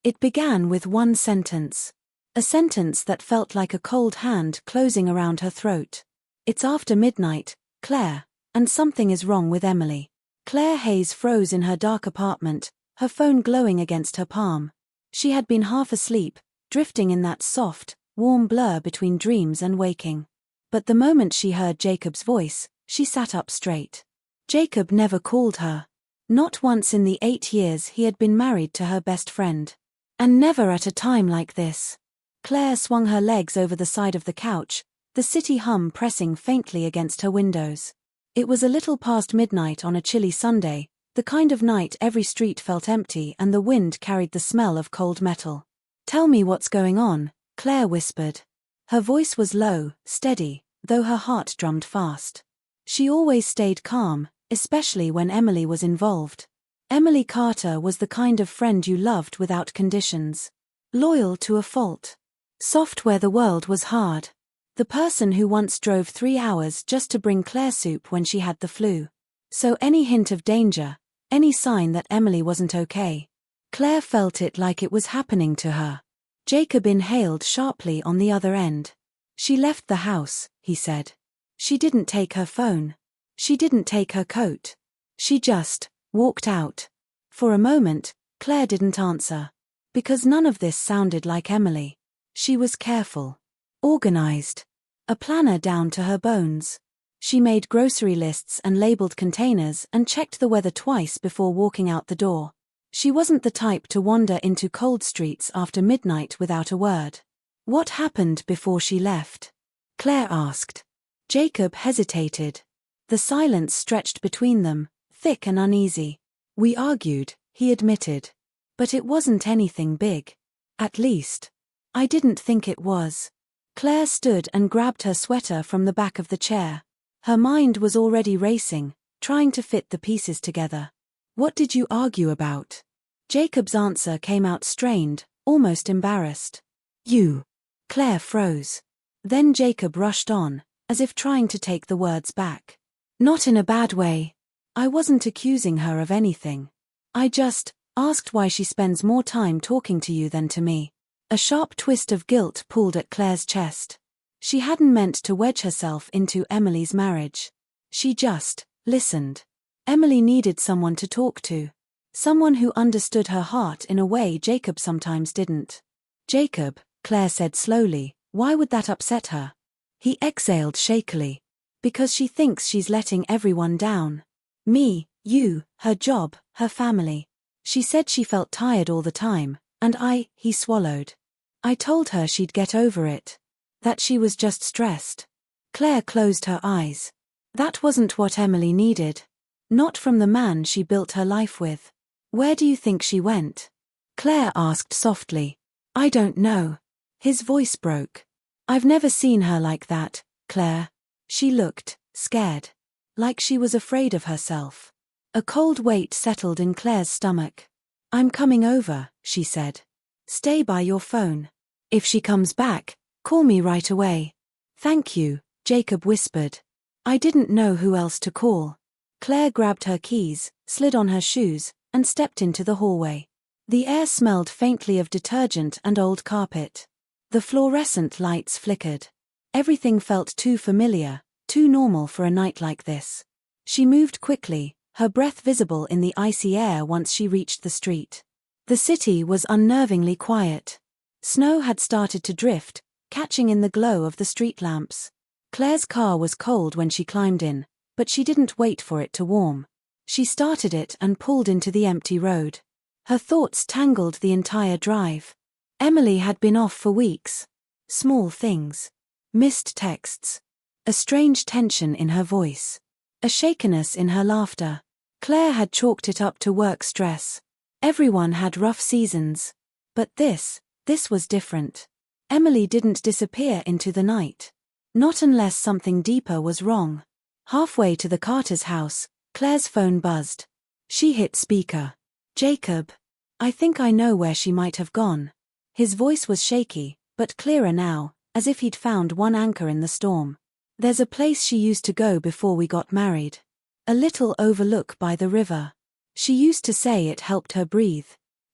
It began with one sentence. A sentence that felt like a cold hand closing around her throat. "It's after midnight, Claire, and something is wrong with Emily." Claire Hayes froze in her dark apartment, her phone glowing against her palm. She had been half asleep, drifting in that soft, warm blur between dreams and waking. But the moment she heard Jacob's voice, she sat up straight. Jacob never called her. Not once in the 8 years he had been married to her best friend. And never at a time like this. Claire swung her legs over the side of the couch, the city hum pressing faintly against her windows. It was a little past midnight on a chilly Sunday, the kind of night every street felt empty and the wind carried the smell of cold metal. "Tell me what's going on," Claire whispered. Her voice was low, steady, though her heart drummed fast. She always stayed calm, especially when Emily was involved. Emily Carter was the kind of friend you loved without conditions. Loyal to a fault. Soft where the world was hard. The person who once drove 3 hours just to bring Claire soup when she had the flu. So any hint of danger, any sign that Emily wasn't okay, Claire felt it like it was happening to her. Jacob inhaled sharply on the other end. "She left the house," he said. "She didn't take her phone. She didn't take her coat. She just walked out." For a moment, Claire didn't answer. Because none of this sounded like Emily. She was careful. Organized. A planner down to her bones. She made grocery lists and labeled containers and checked the weather twice before walking out the door. She wasn't the type to wander into cold streets after midnight without a word. "What happened before she left?" Claire asked. Jacob hesitated. The silence stretched between them, thick and uneasy. "We argued," he admitted. "But it wasn't anything big. At least, I didn't think it was." Claire stood and grabbed her sweater from the back of the chair. Her mind was already racing, trying to fit the pieces together. "What did you argue about?" Jacob's answer came out strained, almost embarrassed. "You." Claire froze. Then Jacob rushed on, as if trying to take the words back. "Not in a bad way. I wasn't accusing her of anything. I just asked why she spends more time talking to you than to me." A sharp twist of guilt pulled at Claire's chest. She hadn't meant to wedge herself into Emily's marriage. She just listened. Emily needed someone to talk to. Someone who understood her heart in a way Jacob sometimes didn't. "Jacob," Claire said slowly, "why would that upset her?" He exhaled shakily. "Because she thinks she's letting everyone down. Me, you, her job, her family. She said she felt tired all the time, and he swallowed. I told her she'd get over it. That she was just stressed." Claire closed her eyes. That wasn't what Emily needed. Not from the man she built her life with. "Where do you think she went?" Claire asked softly. "I don't know." His voice broke. "I've never seen her like that, Claire." She looked scared. Like she was afraid of herself. A cold weight settled in Claire's stomach. "I'm coming over," she said. "Stay by your phone. If she comes back, call me right away." "Thank you," Jacob whispered. "I didn't know who else to call." Claire grabbed her keys, slid on her shoes, and stepped into the hallway. The air smelled faintly of detergent and old carpet. The fluorescent lights flickered. Everything felt too familiar, too normal for a night like this. She moved quickly, her breath visible in the icy air once she reached the street. The city was unnervingly quiet. Snow had started to drift, catching in the glow of the street lamps. Claire's car was cold when she climbed in, but she didn't wait for it to warm. She started it and pulled into the empty road. Her thoughts tangled the entire drive. Emily had been off for weeks. Small things. Missed texts. A strange tension in her voice. A shakiness in her laughter. Claire had chalked it up to work stress. Everyone had rough seasons. But this was different. Emily didn't disappear into the night. Not unless something deeper was wrong. Halfway to the Carter's house, Claire's phone buzzed. She hit speaker. "Jacob. I think I know where she might have gone." His voice was shaky, but clearer now, as if he'd found one anchor in the storm. "There's a place she used to go before we got married. A little overlook by the river. She used to say it helped her breathe."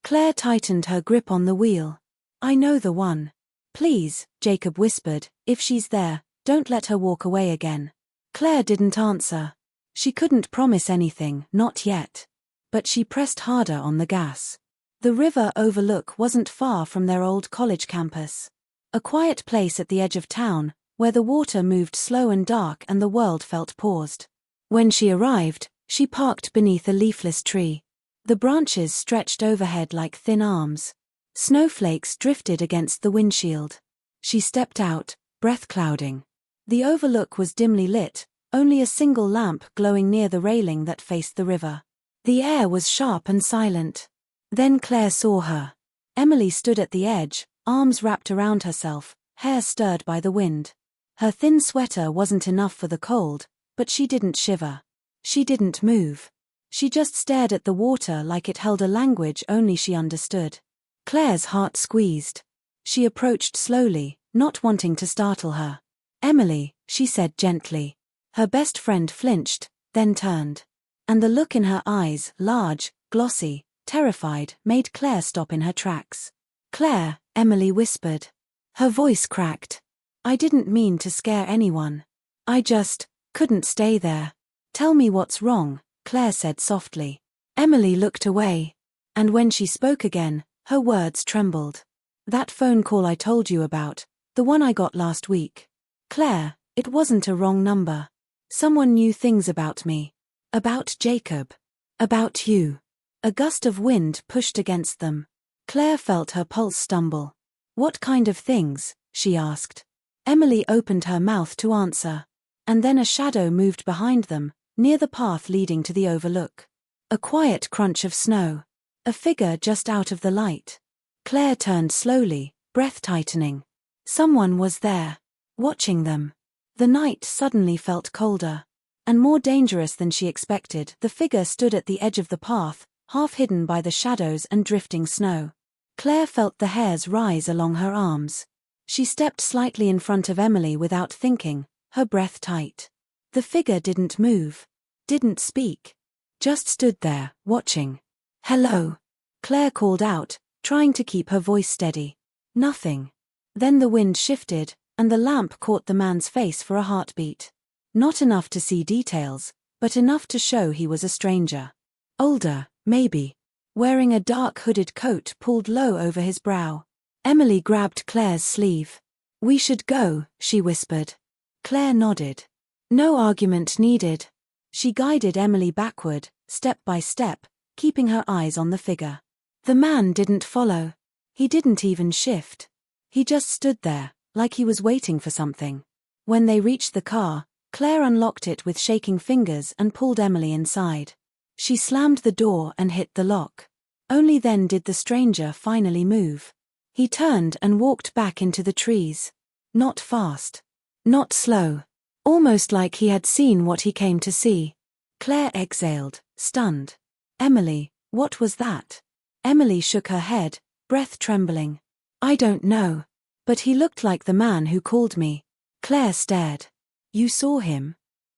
Claire tightened her grip on the wheel. I know the one. Please, Jacob whispered, if she's there, don't let her walk away again. Claire didn't answer. She couldn't promise anything, not yet. But she pressed harder on the gas. The river overlook wasn't far from their old college campus. A quiet place at the edge of town, where the water moved slow and dark and the world felt paused. When she arrived, she parked beneath a leafless tree. The branches stretched overhead like thin arms. Snowflakes drifted against the windshield. She stepped out, breath clouding. The overlook was dimly lit, only a single lamp glowing near the railing that faced the river. The air was sharp and silent. Then Claire saw her. Emily stood at the edge, arms wrapped around herself, hair stirred by the wind. Her thin sweater wasn't enough for the cold, but she didn't shiver. She didn't move. She just stared at the water like it held a language only she understood. Claire's heart squeezed. She approached slowly, not wanting to startle her. Emily, she said gently. Her best friend flinched, then turned. And the look in her eyes, large, glossy, terrified, made Claire stop in her tracks. Claire, Emily whispered. Her voice cracked. I didn't mean to scare anyone. I just couldn't stay there. Tell me what's wrong, Claire said softly. Emily looked away. And when she spoke again, her words trembled. That phone call I told you about, the one I got last week. Claire, it wasn't a wrong number. Someone knew things about me. About Jacob. About you. A gust of wind pushed against them. Claire felt her pulse stumble. What kind of things? She asked. Emily opened her mouth to answer. And then a shadow moved behind them, near the path leading to the overlook. A quiet crunch of snow. A figure just out of the light. Claire turned slowly, breath tightening. Someone was there, watching them. The night suddenly felt colder. And more dangerous than she expected. The figure stood at the edge of the path, half hidden by the shadows and drifting snow. Claire felt the hairs rise along her arms. She stepped slightly in front of Emily without thinking, her breath tight. The figure didn't move. Didn't speak. Just stood there, watching. Hello. Claire called out, trying to keep her voice steady. Nothing. Then the wind shifted, and the lamp caught the man's face for a heartbeat. Not enough to see details, but enough to show he was a stranger. Older, maybe. Wearing a dark hooded coat pulled low over his brow. Emily grabbed Claire's sleeve. We should go, she whispered. Claire nodded. No argument needed. She guided Emily backward, step by step, keeping her eyes on the figure. The man didn't follow. He didn't even shift. He just stood there, like he was waiting for something. When they reached the car, Claire unlocked it with shaking fingers and pulled Emily inside. She slammed the door and hit the lock. Only then did the stranger finally move. He turned and walked back into the trees. Not fast. Not slow. Almost like he had seen what he came to see. Claire exhaled, stunned. Emily, what was that? Emily shook her head, breath trembling. I don't know. But he looked like the man who called me. Claire stared. You saw him?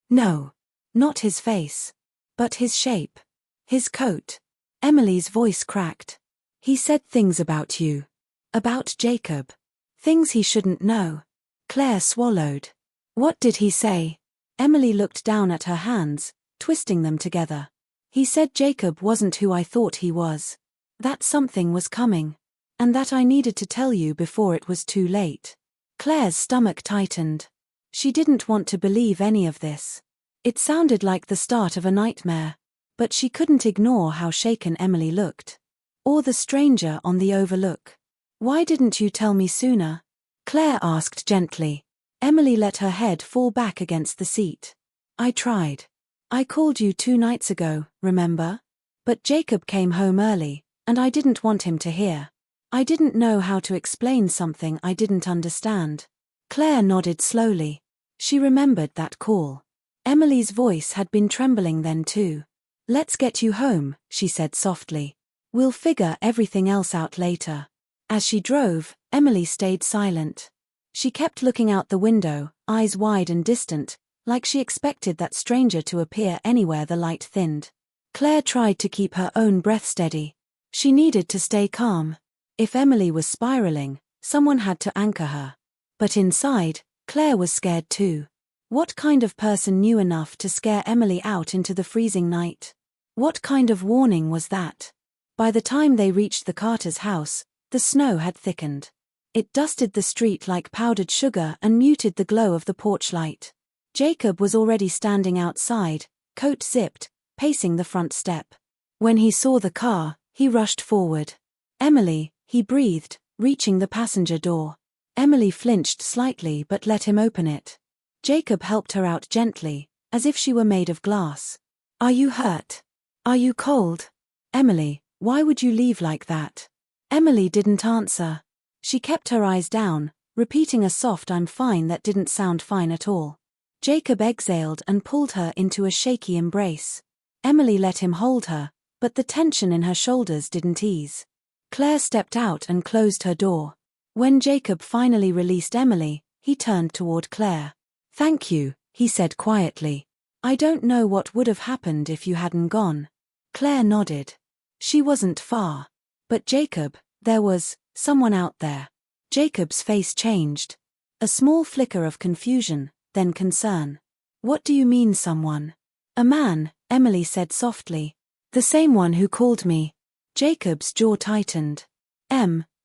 No. Not his face. But his shape. His coat. Emily's voice cracked. He said things about you. About Jacob. Things he shouldn't know. Claire swallowed. What did he say? Emily looked down at her hands, twisting them together. He said Jacob wasn't who I thought he was. That something was coming. And that I needed to tell you before it was too late. Claire's stomach tightened. She didn't want to believe any of this. It sounded like the start of a nightmare. But she couldn't ignore how shaken Emily looked. Or the stranger on the overlook. Why didn't you tell me sooner? Claire asked gently. Emily let her head fall back against the seat. I tried. I called you 2 nights ago, remember? But Jacob came home early, and I didn't want him to hear. I didn't know how to explain something I didn't understand. Claire nodded slowly. She remembered that call. Emily's voice had been trembling then too. Let's get you home, she said softly. We'll figure everything else out later. As she drove, Emily stayed silent. She kept looking out the window, eyes wide and distant, like she expected that stranger to appear anywhere the light thinned. Claire tried to keep her own breath steady. She needed to stay calm. If Emily was spiraling, someone had to anchor her. But inside, Claire was scared too. What kind of person knew enough to scare Emily out into the freezing night? What kind of warning was that? By the time they reached the Carters' house, the snow had thickened. It dusted the street like powdered sugar and muted the glow of the porch light. Jacob was already standing outside, coat zipped, pacing the front step. When he saw the car, he rushed forward. "Emily," he breathed, reaching the passenger door. Emily flinched slightly but let him open it. Jacob helped her out gently, as if she were made of glass. "Are you hurt? Are you cold? Emily, why would you leave like that?" Emily didn't answer. She kept her eyes down, repeating a soft "I'm fine" that didn't sound fine at all. Jacob exhaled and pulled her into a shaky embrace. Emily let him hold her, but the tension in her shoulders didn't ease. Claire stepped out and closed her door. When Jacob finally released Emily, he turned toward Claire. "Thank you," he said quietly. "I don't know what would have happened if you hadn't gone." Claire nodded. She wasn't far. But Jacob, there was someone out there. Jacob's face changed. A small flicker of confusion, then concern. "What do you mean someone?" "A man," Emily said softly. "The same one who called me." Jacob's jaw tightened.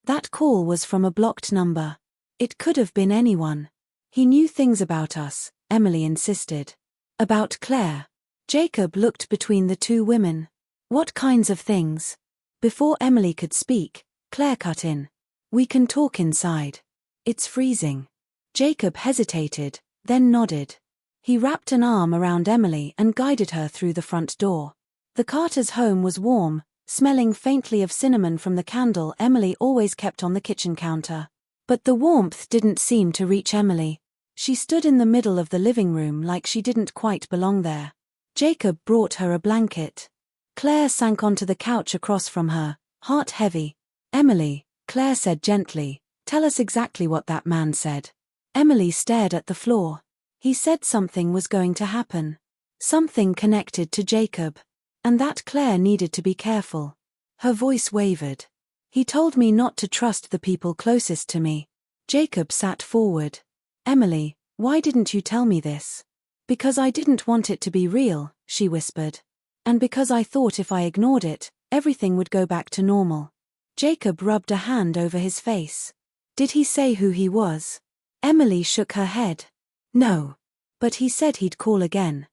That call was from a blocked number. It could have been anyone. "He knew things about us," Emily insisted. "About Claire?" Jacob looked between the two women. "What kinds of things?" Before Emily could speak, Claire cut in. "We can talk inside. It's freezing." Jacob hesitated, then nodded. He wrapped an arm around Emily and guided her through the front door. The Carters' home was warm, smelling faintly of cinnamon from the candle Emily always kept on the kitchen counter. But the warmth didn't seem to reach Emily. She stood in the middle of the living room like she didn't quite belong there. Jacob brought her a blanket. Claire sank onto the couch across from her, heart heavy. "Emily," Claire said gently, "tell us exactly what that man said." Emily stared at the floor. "He said something was going to happen. Something connected to Jacob. And that Claire needed to be careful." Her voice wavered. "He told me not to trust the people closest to me." Jacob sat forward. "Emily, why didn't you tell me this?" "Because I didn't want it to be real," she whispered. "And because I thought if I ignored it, everything would go back to normal." Jacob rubbed a hand over his face. "Did he say who he was?" Emily shook her head. "No. But he said he'd call again."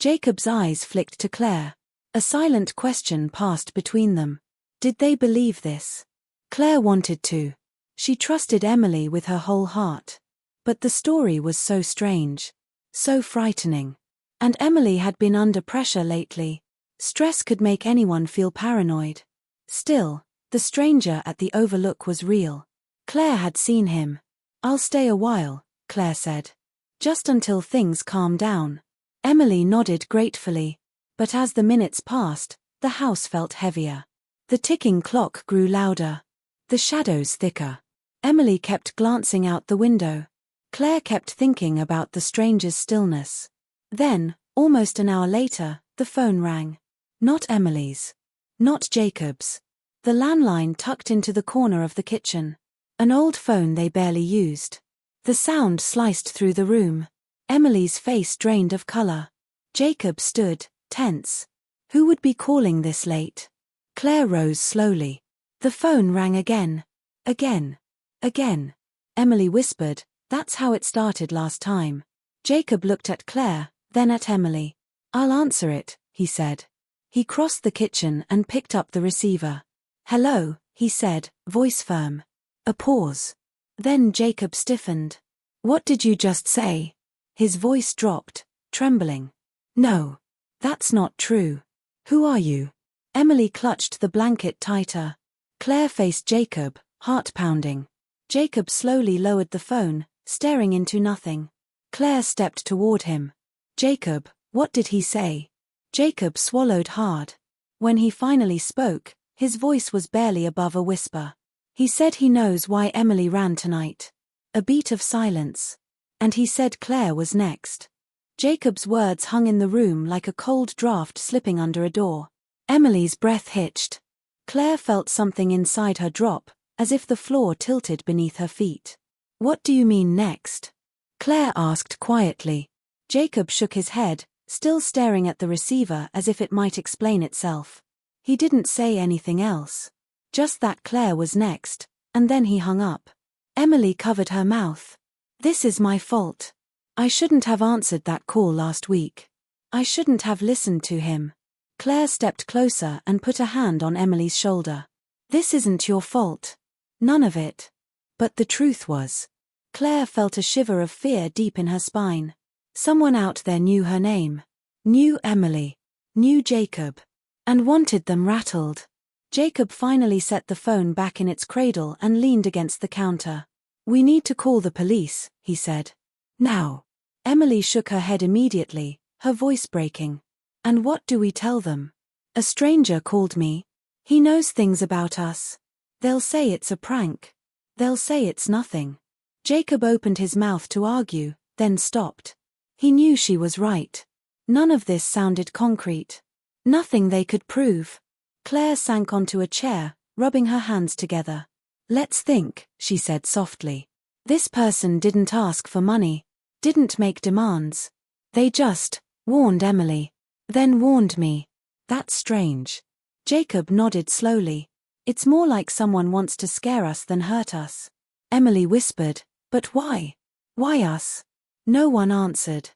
Jacob's eyes flicked to Claire. A silent question passed between them. Did they believe this? Claire wanted to. She trusted Emily with her whole heart. But the story was so strange. So frightening. And Emily had been under pressure lately. Stress could make anyone feel paranoid. Still, the stranger at the Overlook was real. Claire had seen him. "I'll stay a while," Claire said. "Just until things calm down." Emily nodded gratefully. But as the minutes passed, the house felt heavier. The ticking clock grew louder. The shadows thicker. Emily kept glancing out the window. Claire kept thinking about the stranger's stillness. Then, almost an hour later, the phone rang. Not Emily's. Not Jacob's. The landline tucked into the corner of the kitchen. An old phone they barely used. The sound sliced through the room. Emily's face drained of color. Jacob stood, tense. Who would be calling this late? Claire rose slowly. The phone rang again. Again. Again. Emily whispered, "That's how it started last time." Jacob looked at Claire, then at Emily. "I'll answer it," he said. He crossed the kitchen and picked up the receiver. "Hello," he said, voice firm. A pause. Then Jacob stiffened. "What did you just say?" His voice dropped, trembling. "No. That's not true. Who are you?" Emily clutched the blanket tighter. Claire faced Jacob, heart pounding. Jacob slowly lowered the phone, staring into nothing. Claire stepped toward him. "Jacob, what did he say?" Jacob swallowed hard. When he finally spoke, his voice was barely above a whisper. "He said he knows why Emily ran tonight." A beat of silence. "And he said Claire was next." Jacob's words hung in the room like a cold draft slipping under a door. Emily's breath hitched. Claire felt something inside her drop, as if the floor tilted beneath her feet. What do you mean next? Claire asked quietly. Jacob shook his head, still staring at the receiver as if it might explain itself. He didn't say anything else. Just that Claire was next, and then he hung up. Emily covered her mouth. This is my fault. I shouldn't have answered that call last week. I shouldn't have listened to him. Claire stepped closer and put a hand on Emily's shoulder. This isn't your fault. None of it. But the truth was. Claire felt a shiver of fear deep in her spine. Someone out there knew her name. Knew Emily. Knew Jacob. And wanted them rattled. Jacob finally set the phone back in its cradle and leaned against the counter. We need to call the police, he said. Now. Emily shook her head immediately, her voice breaking. And what do we tell them? A stranger called me. He knows things about us. They'll say it's a prank. They'll say it's nothing. Jacob opened his mouth to argue, then stopped. He knew she was right. None of this sounded concrete. Nothing they could prove. Claire sank onto a chair, rubbing her hands together. Let's think, she said softly. This person didn't ask for money. Didn't make demands. They just warned Emily. Then warned me. That's strange. Jacob nodded slowly. It's more like someone wants to scare us than hurt us. Emily whispered, but why? Why us? No one answered.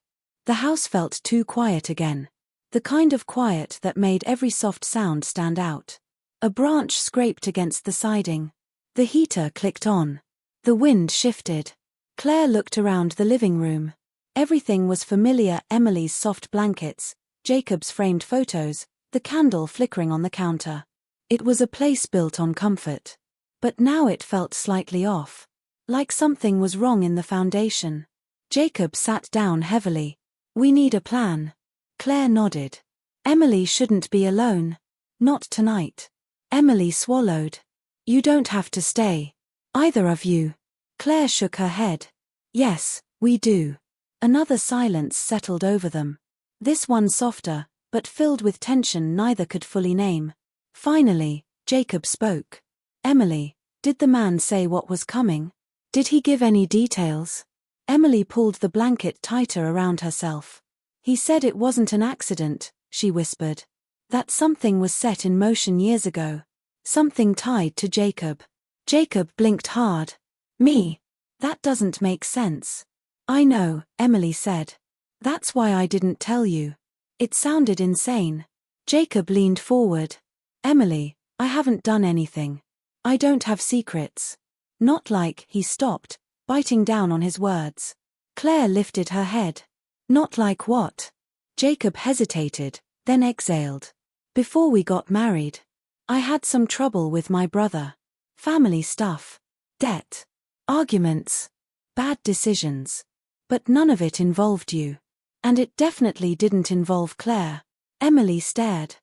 The house felt too quiet again. The kind of quiet that made every soft sound stand out. A branch scraped against the siding. The heater clicked on. The wind shifted. Claire looked around the living room. Everything was familiar: Emily's soft blankets, Jacob's framed photos, the candle flickering on the counter. It was a place built on comfort. But now it felt slightly off. Like something was wrong in the foundation. Jacob sat down heavily. We need a plan. Claire nodded. Emily shouldn't be alone. Not tonight. Emily swallowed. You don't have to stay. Either of you. Claire shook her head. Yes, we do. Another silence settled over them. This one softer, but filled with tension neither could fully name. Finally, Jacob spoke. Emily, did the man say what was coming? Did he give any details? Emily pulled the blanket tighter around herself. He said it wasn't an accident, she whispered. That something was set in motion years ago. Something tied to Jacob. Jacob blinked hard. Me? That doesn't make sense. I know, Emily said. That's why I didn't tell you. It sounded insane. Jacob leaned forward. Emily, I haven't done anything. I don't have secrets. Not like, he stopped, biting down on his words. Claire lifted her head. Not like what? Jacob hesitated, then exhaled. Before we got married. I had some trouble with my brother. Family stuff. Debt. Arguments. Bad decisions. But none of it involved you. And it definitely didn't involve Claire. Emily stared.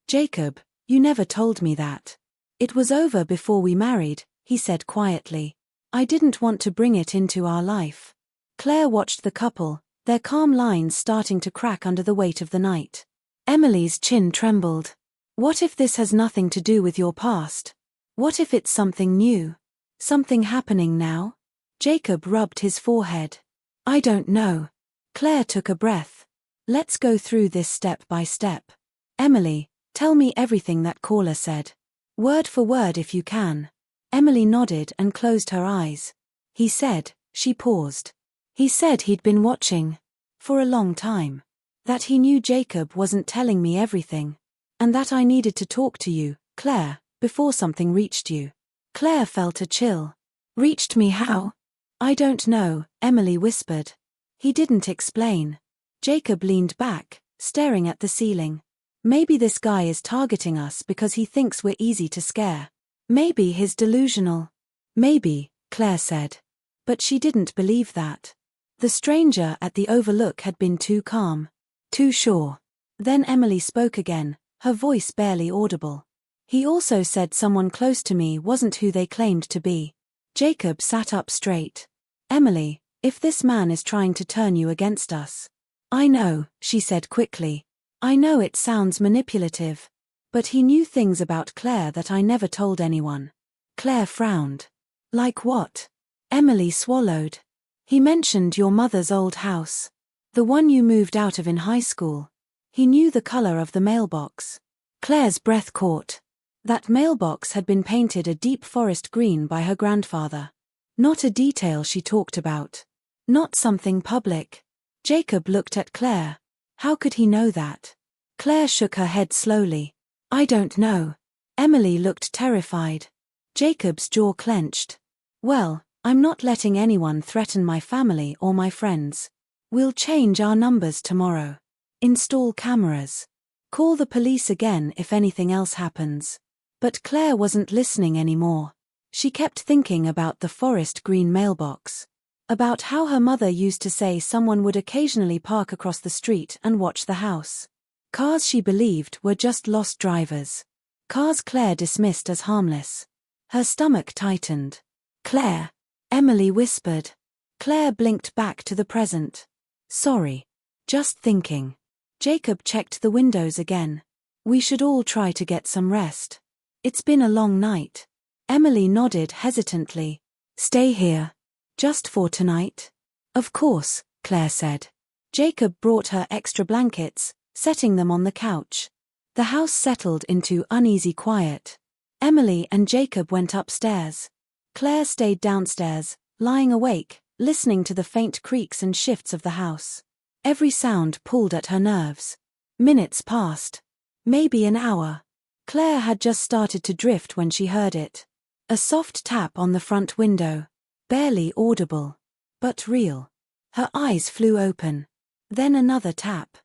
Jacob, you never told me that. It was over before we married, he said quietly. I didn't want to bring it into our life. Claire watched the couple, their calm lines starting to crack under the weight of the night. Emily's chin trembled. What if this has nothing to do with your past? What if it's something new? Something happening now? Jacob rubbed his forehead. I don't know. Claire took a breath. Let's go through this step by step. Emily, tell me everything that caller said. Word for word if you can. Emily nodded and closed her eyes. He said, she paused. He said he'd been watching. For a long time. That he knew Jacob wasn't telling me everything. And that I needed to talk to you, Claire, before something reached you. Claire felt a chill. Reached me how? I don't know, Emily whispered. He didn't explain. Jacob leaned back, staring at the ceiling. Maybe this guy is targeting us because he thinks we're easy to scare. Maybe he's delusional. Maybe, Claire said. But she didn't believe that. The stranger at the overlook had been too calm. Too sure. Then Emily spoke again, her voice barely audible. He also said someone close to me wasn't who they claimed to be. Jacob sat up straight. Emily, if this man is trying to turn you against us. I know, she said quickly. I know it sounds manipulative. But he knew things about Claire that I never told anyone. Claire frowned. Like what? Emily swallowed. He mentioned your mother's old house. The one you moved out of in high school. He knew the color of the mailbox. Claire's breath caught. That mailbox had been painted a deep forest green by her grandfather. Not a detail she talked about. Not something public. Jacob looked at Claire. How could he know that? Claire shook her head slowly. I don't know. Emily looked terrified. Jacob's jaw clenched. Well, I'm not letting anyone threaten my family or my friends. We'll change our numbers tomorrow. Install cameras. Call the police again if anything else happens. But Claire wasn't listening anymore. She kept thinking about the forest green mailbox. About how her mother used to say someone would occasionally park across the street and watch the house. Cars she believed were just lost drivers. Cars Claire dismissed as harmless. Her stomach tightened. Claire. Emily whispered. Claire blinked back to the present. Sorry. Just thinking. Jacob checked the windows again. We should all try to get some rest. It's been a long night. Emily nodded hesitantly. Stay here. Just for tonight? Of course, Claire said. Jacob brought her extra blankets, setting them on the couch. The house settled into uneasy quiet. Emily and Jacob went upstairs. Claire stayed downstairs, lying awake, listening to the faint creaks and shifts of the house. Every sound pulled at her nerves. Minutes passed. Maybe an hour. Claire had just started to drift when she heard it. A soft tap on the front window. Barely audible. But real. Her eyes flew open. Then another tap.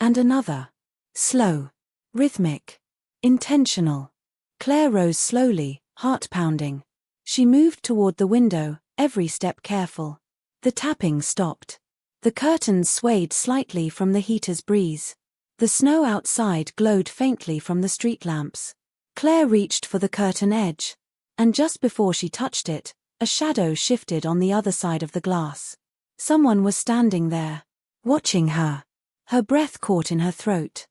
And another. Slow. Rhythmic. Intentional. Claire rose slowly, heart pounding. She moved toward the window, every step careful. The tapping stopped. The curtains swayed slightly from the heater's breeze. The snow outside glowed faintly from the street lamps. Claire reached for the curtain edge. And just before she touched it, a shadow shifted on the other side of the glass. Someone was standing there, watching her. Her breath caught in her throat.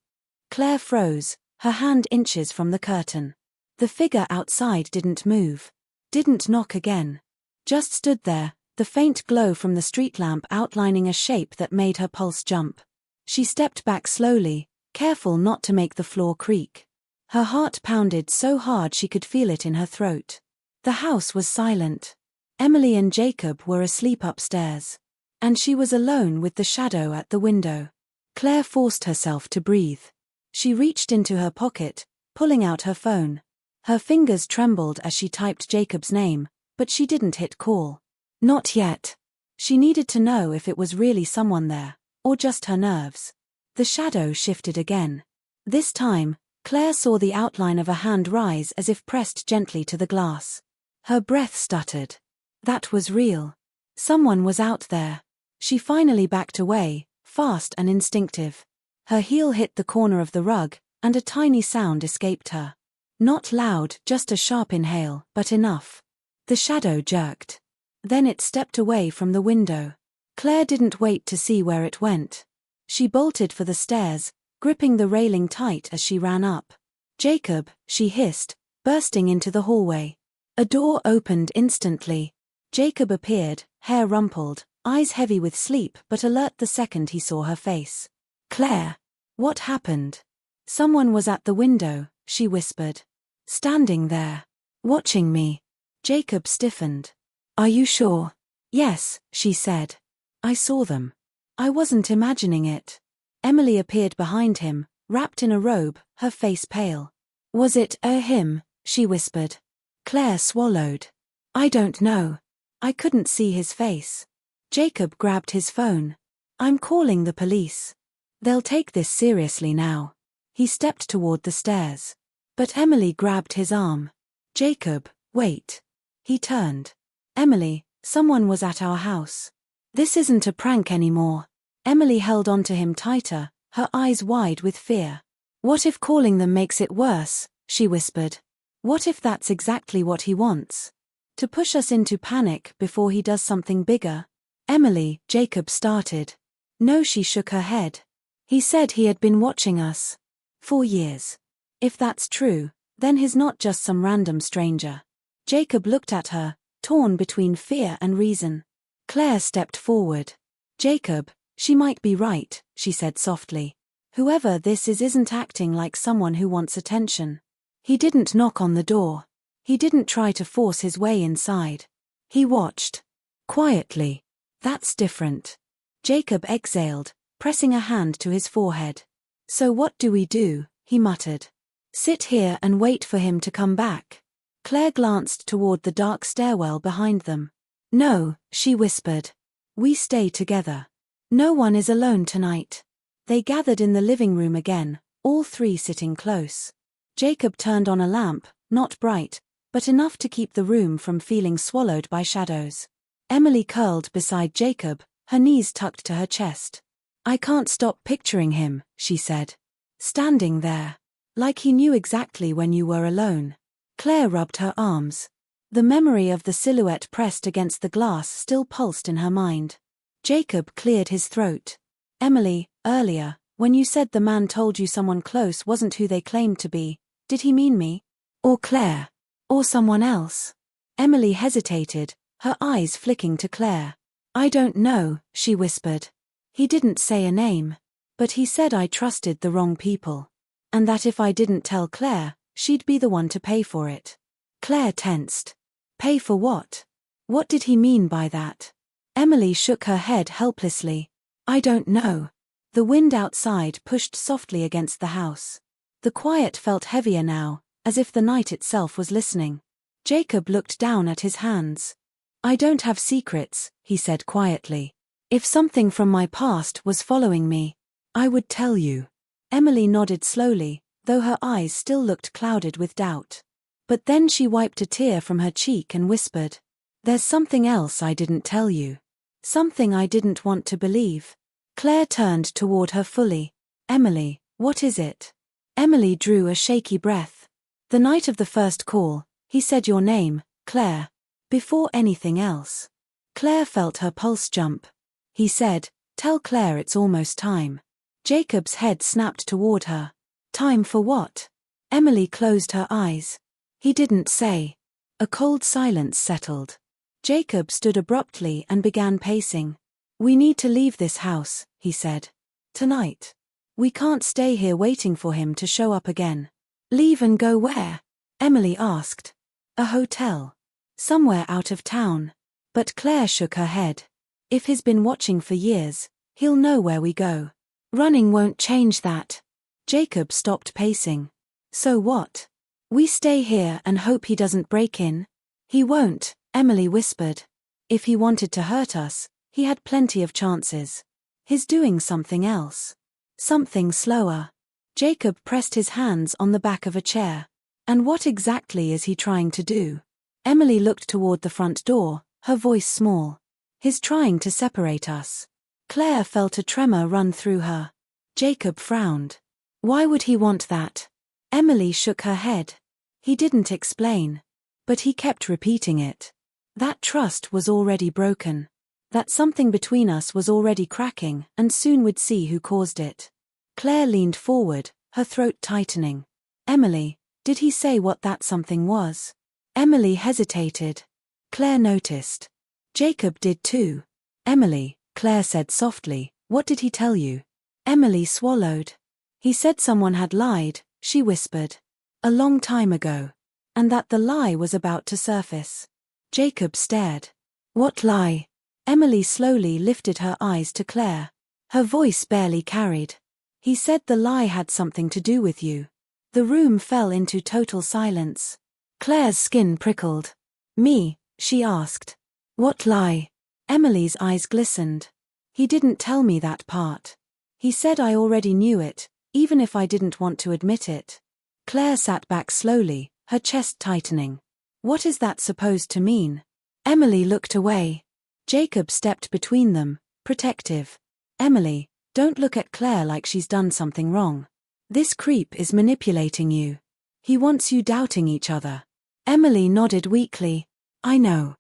Claire froze, her hand inches from the curtain. The figure outside didn't move. Didn't knock again. Just stood there, the faint glow from the street lamp outlining a shape that made her pulse jump. She stepped back slowly, careful not to make the floor creak. Her heart pounded so hard she could feel it in her throat. The house was silent. Emily and Jacob were asleep upstairs. And she was alone with the shadow at the window. Claire forced herself to breathe. She reached into her pocket, pulling out her phone. Her fingers trembled as she typed Jacob's name, but she didn't hit call. Not yet. She needed to know if it was really someone there, or just her nerves. The shadow shifted again. This time, Claire saw the outline of a hand rise as if pressed gently to the glass. Her breath stuttered. That was real. Someone was out there. She finally backed away, fast and instinctive. Her heel hit the corner of the rug, and a tiny sound escaped her. Not loud, just a sharp inhale, but enough. The shadow jerked. Then it stepped away from the window. Claire didn't wait to see where it went. She bolted for the stairs, gripping the railing tight as she ran up. Jacob, she hissed, bursting into the hallway. A door opened instantly. Jacob appeared, hair rumpled, eyes heavy with sleep but alert the second he saw her face. Claire! What happened? Someone was at the window, she whispered. Standing there. Watching me. Jacob stiffened. Are you sure? Yes, she said. I saw them. I wasn't imagining it. Emily appeared behind him, wrapped in a robe, her face pale. Was it him? She whispered. Claire swallowed. I don't know. I couldn't see his face. Jacob grabbed his phone. I'm calling the police. They'll take this seriously now. He stepped toward the stairs. But Emily grabbed his arm. Jacob, wait. He turned. Emily, someone was at our house. This isn't a prank anymore. Emily held onto him tighter, her eyes wide with fear. What if calling them makes it worse? She whispered. What if that's exactly what he wants? To push us into panic before he does something bigger? Emily, Jacob started. No, she shook her head. He said he had been watching us. For years. If that's true, then he's not just some random stranger. Jacob looked at her, torn between fear and reason. Claire stepped forward. Jacob, she might be right, she said softly. Whoever this is isn't acting like someone who wants attention. He didn't knock on the door. He didn't try to force his way inside. He watched. Quietly. That's different. Jacob exhaled, pressing a hand to his forehead. So what do we do? He muttered. Sit here and wait for him to come back. Claire glanced toward the dark stairwell behind them. No, she whispered. We stay together. No one is alone tonight. They gathered in the living room again, all three sitting close. Jacob turned on a lamp, not bright, but enough to keep the room from feeling swallowed by shadows. Emily curled beside Jacob, her knees tucked to her chest. I can't stop picturing him, she said. Standing there. Like he knew exactly when you were alone. Claire rubbed her arms. The memory of the silhouette pressed against the glass still pulsed in her mind. Jacob cleared his throat. Emily, earlier, when you said the man told you someone close wasn't who they claimed to be, did he mean me? Or Claire? Or someone else? Emily hesitated, her eyes flicking to Claire. I don't know, she whispered. He didn't say a name. But he said I trusted the wrong people. And that if I didn't tell Claire, she'd be the one to pay for it. Claire tensed. Pay for what? What did he mean by that? Emily shook her head helplessly. I don't know. The wind outside pushed softly against the house. The quiet felt heavier now, as if the night itself was listening. Jacob looked down at his hands. I don't have secrets, he said quietly. If something from my past was following me, I would tell you. Emily nodded slowly, though her eyes still looked clouded with doubt. But then she wiped a tear from her cheek and whispered, There's something else I didn't tell you. Something I didn't want to believe. Claire turned toward her fully. Emily, what is it? Emily drew a shaky breath. The night of the first call, he said your name, Claire. Before anything else. Claire felt her pulse jump. He said, Tell Claire it's almost time. Jacob's head snapped toward her. Time for what? Emily closed her eyes. He didn't say. A cold silence settled. Jacob stood abruptly and began pacing. We need to leave this house, he said. Tonight. We can't stay here waiting for him to show up again. Leave and go where? Emily asked. A hotel. Somewhere out of town. But Claire shook her head. If he's been watching for years, he'll know where we go. Running won't change that. Jacob stopped pacing. So what? We stay here and hope he doesn't break in? He won't, Emily whispered. If he wanted to hurt us, he had plenty of chances. He's doing something else. Something slower. Jacob pressed his hands on the back of a chair. And what exactly is he trying to do? Emily looked toward the front door, her voice small. He's trying to separate us. Claire felt a tremor run through her. Jacob frowned. Why would he want that? Emily shook her head. He didn't explain. But he kept repeating it. That trust was already broken. That something between us was already cracking, and soon we'd see who caused it. Claire leaned forward, her throat tightening. Emily, did he say what that something was? Emily hesitated. Claire noticed. Jacob did too. Emily, Claire said softly, what did he tell you? Emily swallowed. He said someone had lied, she whispered. A long time ago. And that the lie was about to surface. Jacob stared. What lie? Emily slowly lifted her eyes to Claire. Her voice barely carried. He said the lie had something to do with you. The room fell into total silence. Claire's skin prickled. Me, she asked. What lie? Emily's eyes glistened. He didn't tell me that part. He said I already knew it, even if I didn't want to admit it. Claire sat back slowly, her chest tightening. What is that supposed to mean? Emily looked away. Jacob stepped between them, protective. Emily, don't look at Claire like she's done something wrong. This creep is manipulating you. He wants you doubting each other. Emily nodded weakly. I know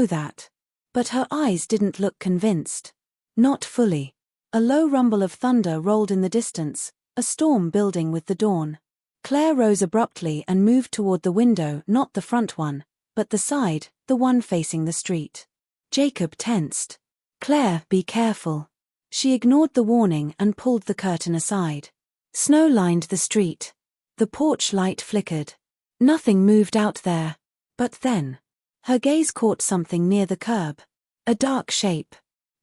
that. But her eyes didn't look convinced. Not fully. A low rumble of thunder rolled in the distance, a storm building with the dawn. Claire rose abruptly and moved toward the window, not the front one, but the side, the one facing the street. Jacob tensed. "Claire, be careful." She ignored the warning and pulled the curtain aside. Snow lined the street. The porch light flickered. Nothing moved out there. But then, her gaze caught something near the curb. A dark shape.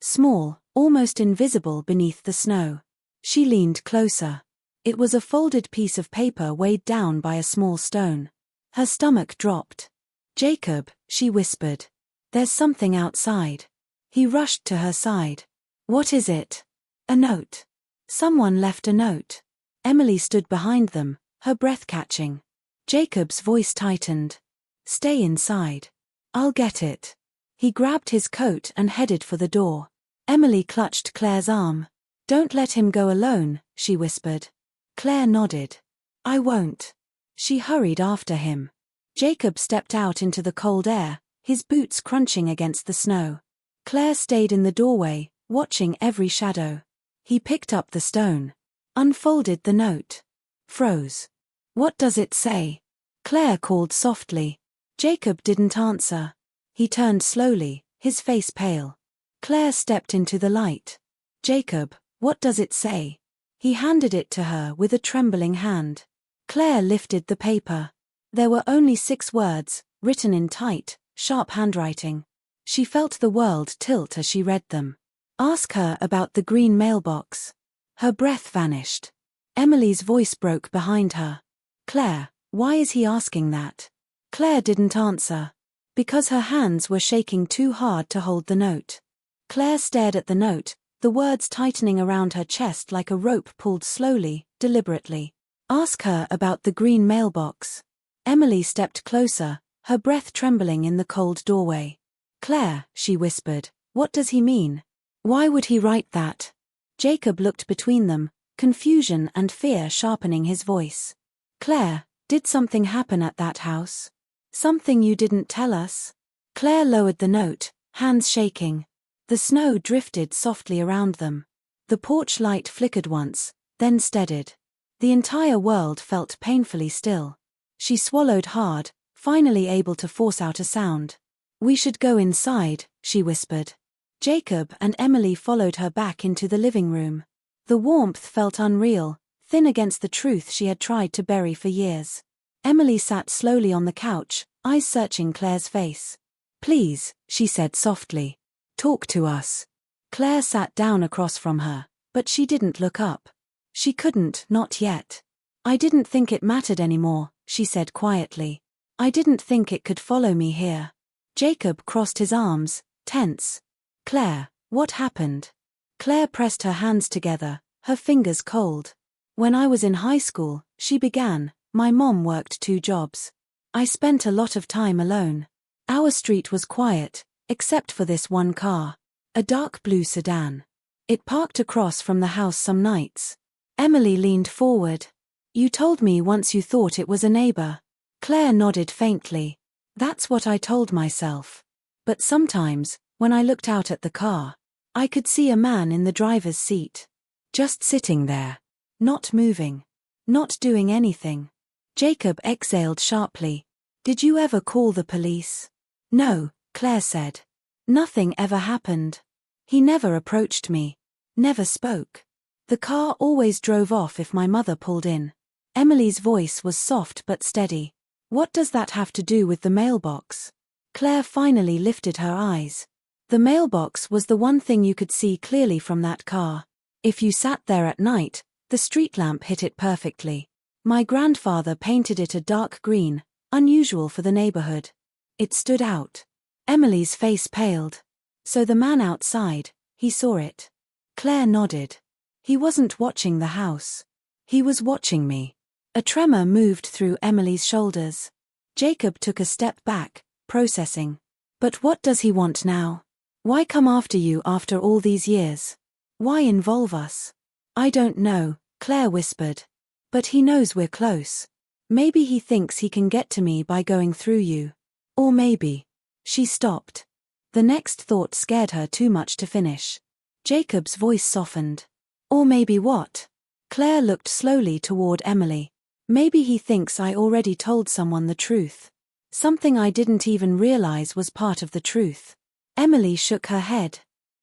Small, almost invisible beneath the snow. She leaned closer. It was a folded piece of paper weighed down by a small stone. Her stomach dropped. "Jacob," she whispered. "There's something outside." He rushed to her side. "What is it?" "A note." Someone left a note. Emily stood behind them, her breath catching. Jacob's voice tightened. "Stay inside. I'll get it." He grabbed his coat and headed for the door. Emily clutched Claire's arm. "Don't let him go alone," she whispered. Claire nodded. "I won't." She hurried after him. Jacob stepped out into the cold air, his boots crunching against the snow. Claire stayed in the doorway, watching every shadow. He picked up the stone. Unfolded the note. Froze. "What does it say?" Claire called softly. Jacob didn't answer. He turned slowly, his face pale. Claire stepped into the light. "Jacob, what does it say?" He handed it to her with a trembling hand. Claire lifted the paper. There were only 6 words, written in tight, sharp handwriting. She felt the world tilt as she read them. "Ask her about the green mailbox." Her breath vanished. Emily's voice broke behind her. "Claire, why is he asking that?" Claire didn't answer. Because her hands were shaking too hard to hold the note. Claire stared at the note, the words tightening around her chest like a rope pulled slowly, deliberately. "Ask her about the green mailbox." Emily stepped closer, her breath trembling in the cold doorway. "Claire," she whispered, "what does he mean? Why would he write that?" Jacob looked between them, confusion and fear sharpening his voice. "Claire, did something happen at that house? Something you didn't tell us?" Claire lowered the note, hands shaking. The snow drifted softly around them. The porch light flickered once, then steadied. The entire world felt painfully still. She swallowed hard, finally able to force out a sound. "We should go inside," she whispered. Jacob and Emily followed her back into the living room. The warmth felt unreal, thin against the truth she had tried to bury for years. Emily sat slowly on the couch, eyes searching Claire's face. "Please," she said softly. "Talk to us." Claire sat down across from her, but she didn't look up. She couldn't, not yet. "I didn't think it mattered anymore," she said quietly. "I didn't think it could follow me here." Jacob crossed his arms, tense. "Claire, what happened?" Claire pressed her hands together, her fingers cold. "When I was in high school," she began, "my mom worked 2 jobs. I spent a lot of time alone. Our street was quiet, except for this one car. A dark blue sedan. It parked across from the house some nights." Emily leaned forward. "You told me once you thought it was a neighbor." Claire nodded faintly. "That's what I told myself. But sometimes, when I looked out at the car, I could see a man in the driver's seat. Just sitting there. Not moving. Not doing anything." Jacob exhaled sharply. "Did you ever call the police?" "No," Claire said. "Nothing ever happened. He never approached me. Never spoke. The car always drove off if my mother pulled in." Emily's voice was soft but steady. "What does that have to do with the mailbox?" Claire finally lifted her eyes. "The mailbox was the one thing you could see clearly from that car. If you sat there at night, the street lamp hit it perfectly. My grandfather painted it a dark green, unusual for the neighborhood. It stood out." Emily's face paled. "So the man outside, he saw it?" Claire nodded. "He wasn't watching the house. He was watching me." A tremor moved through Emily's shoulders. Jacob took a step back, processing. "But what does he want now? Why come after you after all these years? Why involve us?" "I don't know," Claire whispered. "But he knows we're close. Maybe he thinks he can get to me by going through you. Or maybe..." She stopped. The next thought scared her too much to finish. Jacob's voice softened. "Or maybe what?" Claire looked slowly toward Emily. Maybe he thinks I already told someone the truth. Something I didn't even realize was part of the truth. Emily shook her head.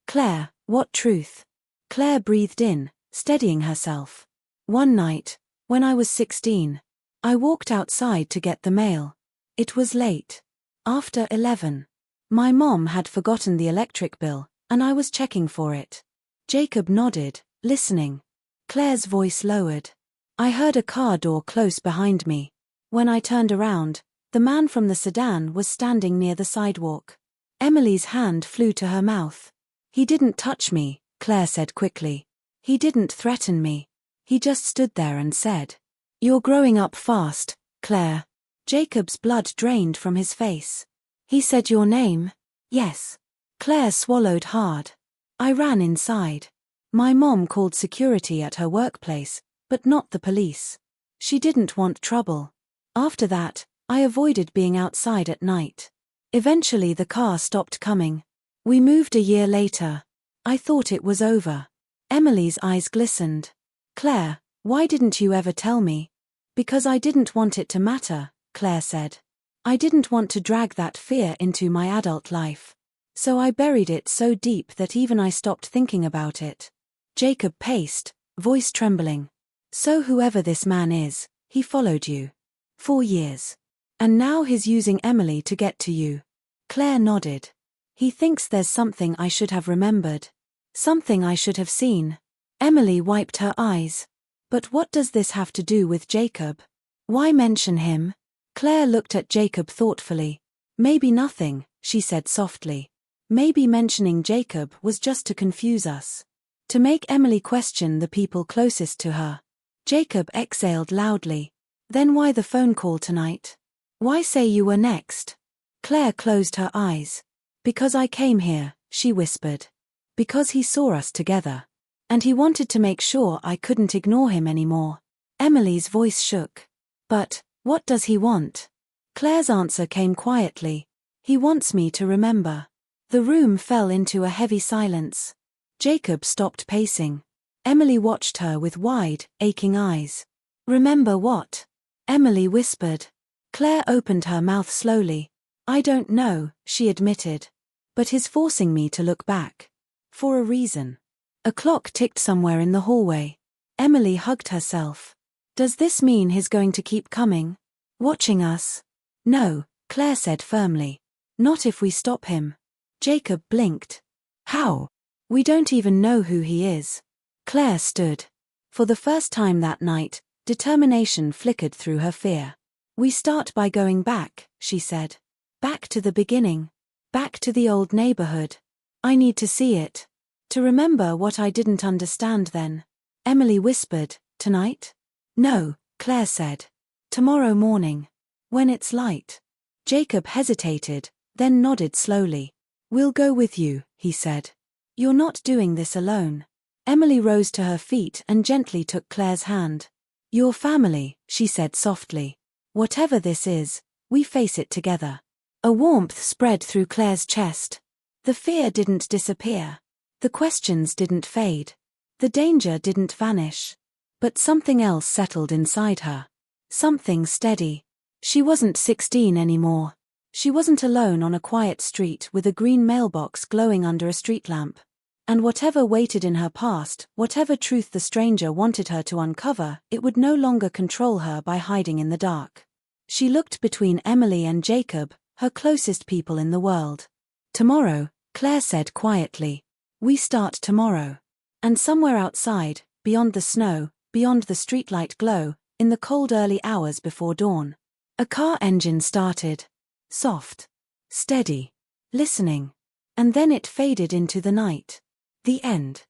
Claire, what truth? Claire breathed in, steadying herself. One night, when I was 16, I walked outside to get the mail. It was late. After 11. My mom had forgotten the electric bill, and I was checking for it. Jacob nodded, listening. Claire's voice lowered. I heard a car door close behind me. When I turned around, the man from the sedan was standing near the sidewalk. Emily's hand flew to her mouth. He didn't touch me, Claire said quickly. He didn't threaten me. He just stood there and said, "You're growing up fast, Claire." Jacob's blood drained from his face. He said your name? Yes. Claire swallowed hard. I ran inside. My mom called security at her workplace, but not the police. She didn't want trouble. After that, I avoided being outside at night. Eventually the car stopped coming. We moved a year later. I thought it was over. Emily's eyes glistened. Claire, why didn't you ever tell me? Because I didn't want it to matter, Claire said. I didn't want to drag that fear into my adult life. So I buried it so deep that even I stopped thinking about it. Jacob paced, voice trembling. So whoever this man is, he followed you. 4 years. And now he's using Emily to get to you. Claire nodded. He thinks there's something I should have remembered. Something I should have seen. Emily wiped her eyes. But what does this have to do with Jacob? Why mention him? Claire looked at Jacob thoughtfully. Maybe nothing, she said softly. Maybe mentioning Jacob was just to confuse us. To make Emily question the people closest to her. Jacob exhaled loudly. Then why the phone call tonight? Why say you were next? Claire closed her eyes. Because I came here, she whispered. Because he saw us together. And he wanted to make sure I couldn't ignore him anymore. Emily's voice shook. But, what does he want? Claire's answer came quietly. He wants me to remember. The room fell into a heavy silence. Jacob stopped pacing. Emily watched her with wide, aching eyes. Remember what? Emily whispered. Claire opened her mouth slowly. I don't know, she admitted. But he's forcing me to look back. For a reason. A clock ticked somewhere in the hallway. Emily hugged herself. Does this mean he's going to keep coming? Watching us? No, Claire said firmly. Not if we stop him. Jacob blinked. How? We don't even know who he is. Claire stood. For the first time that night, determination flickered through her fear. We start by going back, she said. Back to the beginning. Back to the old neighborhood. I need to see it. To remember what I didn't understand then. Emily whispered, tonight? No, Claire said. Tomorrow morning. When it's light. Jacob hesitated, then nodded slowly. We'll go with you, he said. You're not doing this alone. Emily rose to her feet and gently took Claire's hand. Your family, she said softly. Whatever this is, we face it together. A warmth spread through Claire's chest. The fear didn't disappear. The questions didn't fade. The danger didn't vanish. But something else settled inside her. Something steady. She wasn't 16 anymore. She wasn't alone on a quiet street with a green mailbox glowing under a street lamp. And whatever waited in her past, whatever truth the stranger wanted her to uncover, it would no longer control her by hiding in the dark. She looked between Emily and Jacob, her closest people in the world. Tomorrow, Claire said quietly. We start tomorrow. And somewhere outside, beyond the snow, beyond the streetlight glow, in the cold early hours before dawn, a car engine started. Soft. Steady. Listening. And then it faded into the night. The end.